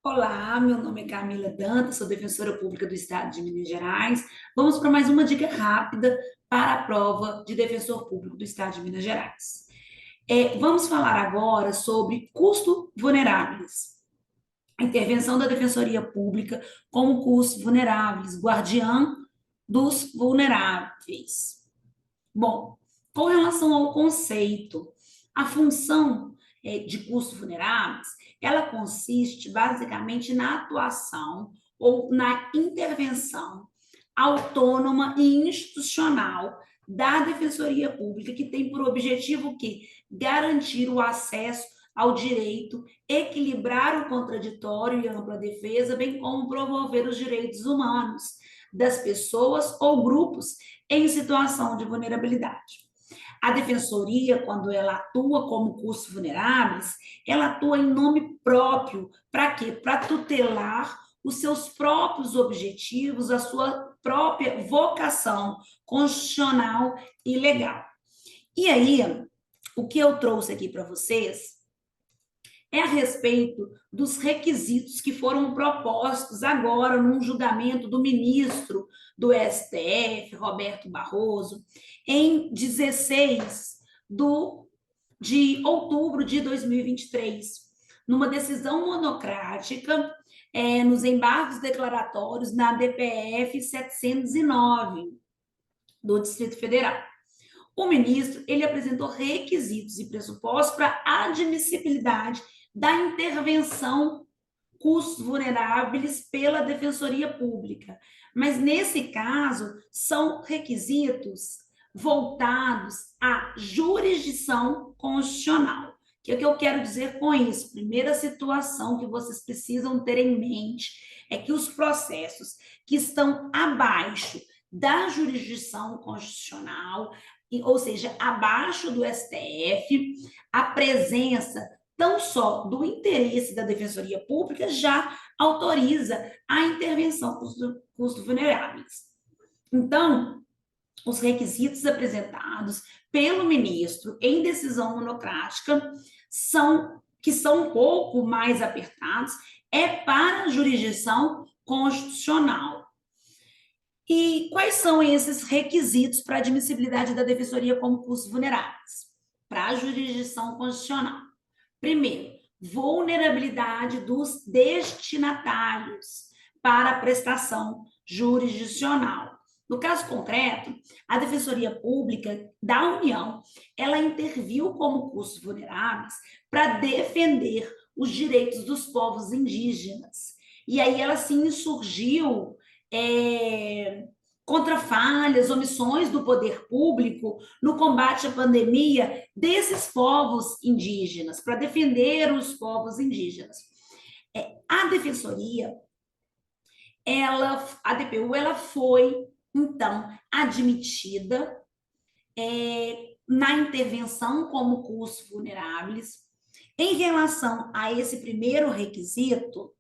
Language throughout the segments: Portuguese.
Olá, meu nome é Camila Dantas, sou defensora pública do Estado de Minas Gerais. Vamos para mais uma dica rápida para a prova de defensor público do Estado de Minas Gerais. Vamos falar agora sobre custos vulneráveis. A intervenção da Defensoria Pública como custos vulneráveis, guardiã dos vulneráveis. Bom, com relação ao conceito, a função de custos vulneráveis, ela consiste basicamente na atuação ou na intervenção autônoma e institucional da Defensoria Pública, que tem por objetivo o quê? Garantir o acesso ao direito, equilibrar o contraditório e ampla defesa, bem como promover os direitos humanos das pessoas ou grupos em situação de vulnerabilidade. A defensoria, quando ela atua como custos vulneráveis, ela atua em nome próprio. Para quê? Para tutelar os seus próprios objetivos, a sua própria vocação constitucional e legal. E aí, o que eu trouxe aqui para vocês é a respeito dos requisitos que foram propostos agora num julgamento do ministro do STF, Roberto Barroso, em 16 de outubro de 2023, numa decisão monocrática nos embargos declaratórios na DPF 709 do Distrito Federal. O ministro ele apresentou requisitos e pressupostos para a admissibilidade da intervenção custos vulneráveis pela Defensoria Pública. Mas, nesse caso, são requisitos voltados à jurisdição constitucional. O que é que eu quero dizer com isso? Primeira situação que vocês precisam ter em mente é que os processos que estão abaixo da jurisdição constitucional, ou seja, abaixo do STF, a presença não só do interesse da Defensoria Pública já autoriza a intervenção custos vulneráveis. Então, os requisitos apresentados pelo ministro em decisão monocrática que são um pouco mais apertados, para a jurisdição constitucional. E quais são esses requisitos para a admissibilidade da defensoria como custos vulneráveis? Para a jurisdição constitucional. Primeiro, vulnerabilidade dos destinatários para a prestação jurisdicional. No caso concreto, a Defensoria Pública da União, ela interviu como custos vulneráveis para defender os direitos dos povos indígenas. E aí ela se insurgiu contra falhas, omissões do poder público no combate à pandemia desses povos indígenas, para defender os povos indígenas. A Defensoria, a DPU, ela foi, então, admitida na intervenção como custos vulneráveis. Em relação a esse primeiro requisito,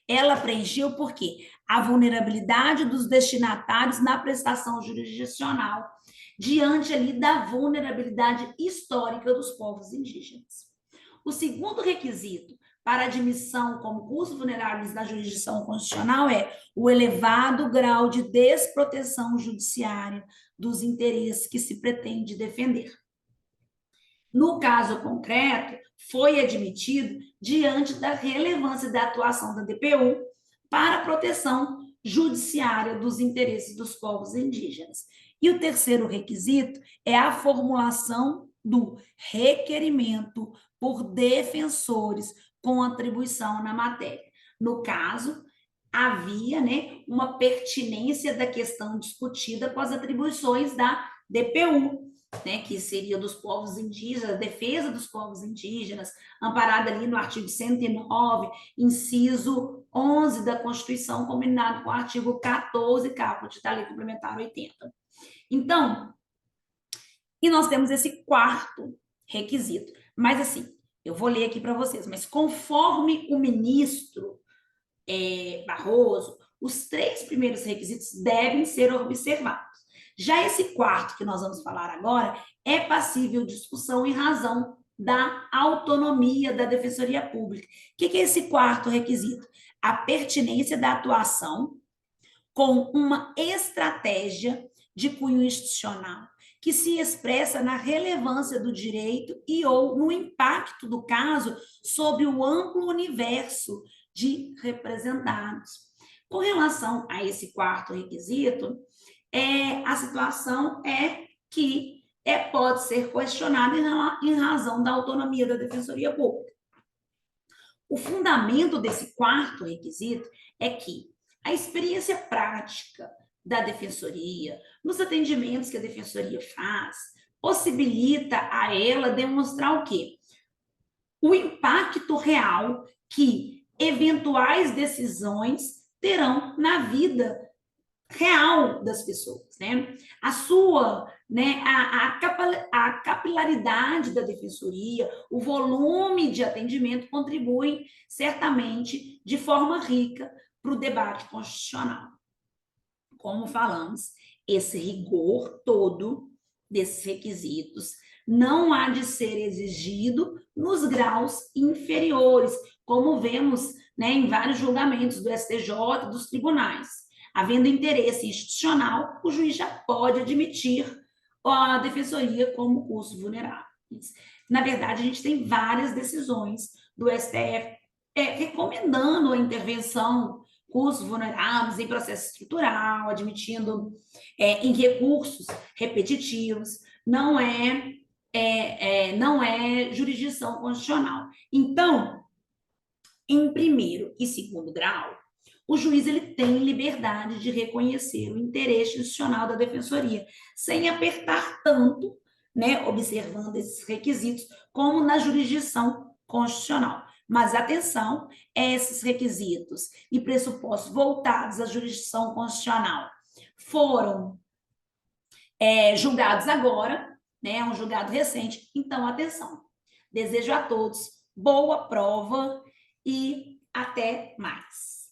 ela preencheu por quê? A vulnerabilidade dos destinatários na prestação jurisdicional, diante ali da vulnerabilidade histórica dos povos indígenas. O segundo requisito para admissão como custos vulneráveis na jurisdição constitucional é o elevado grau de desproteção judiciária dos interesses que se pretende defender. No caso concreto, foi admitido diante da relevância da atuação da DPU para a proteção judiciária dos interesses dos povos indígenas. E o terceiro requisito é a formulação do requerimento por defensores com atribuição na matéria. No caso, havia uma pertinência da questão discutida com as atribuições da DPU, que seria dos povos indígenas, a defesa dos povos indígenas, amparada ali no artigo 109, inciso 11 da Constituição, combinado com o artigo 14, caput da Lei Complementar 80. Então, e nós temos esse quarto requisito. Mas, assim, eu vou ler aqui para vocês, mas conforme o ministro Barroso, os três primeiros requisitos devem ser observados. Já esse quarto que nós vamos falar agora é passível de discussão em razão da autonomia da Defensoria Pública. O que é esse quarto requisito? A pertinência da atuação com uma estratégia de cunho institucional, que se expressa na relevância do direito e ou no impacto do caso sobre o amplo universo de representados. Com relação a esse quarto requisito, a situação é que pode ser questionada em razão da autonomia da Defensoria Pública. O fundamento desse quarto requisito é que a experiência prática da Defensoria, nos atendimentos que a Defensoria faz, possibilita a ela demonstrar o quê? O impacto real que eventuais decisões terão na vida real das pessoas, né? A sua, né, a capilaridade da defensoria, o volume de atendimento contribuem certamente de forma rica para o debate constitucional. Como falamos, esse rigor todo desses requisitos não há de ser exigido nos graus inferiores, como vemos, né, em vários julgamentos do STJ, dos tribunais. Havendo interesse institucional, o juiz já pode admitir a defensoria como curso vulnerável. Na verdade, a gente tem várias decisões do STF recomendando a intervenção cursos vulneráveis em processo estrutural, admitindo em recursos repetitivos, não é jurisdição constitucional. Então, em primeiro e segundo grau, o juiz ele tem liberdade de reconhecer o interesse institucional da defensoria, sem apertar tanto, né, observando esses requisitos, como na jurisdição constitucional. Mas atenção, esses requisitos e pressupostos voltados à jurisdição constitucional foram julgados agora, né, um julgado recente, então atenção. Desejo a todos boa prova e até mais.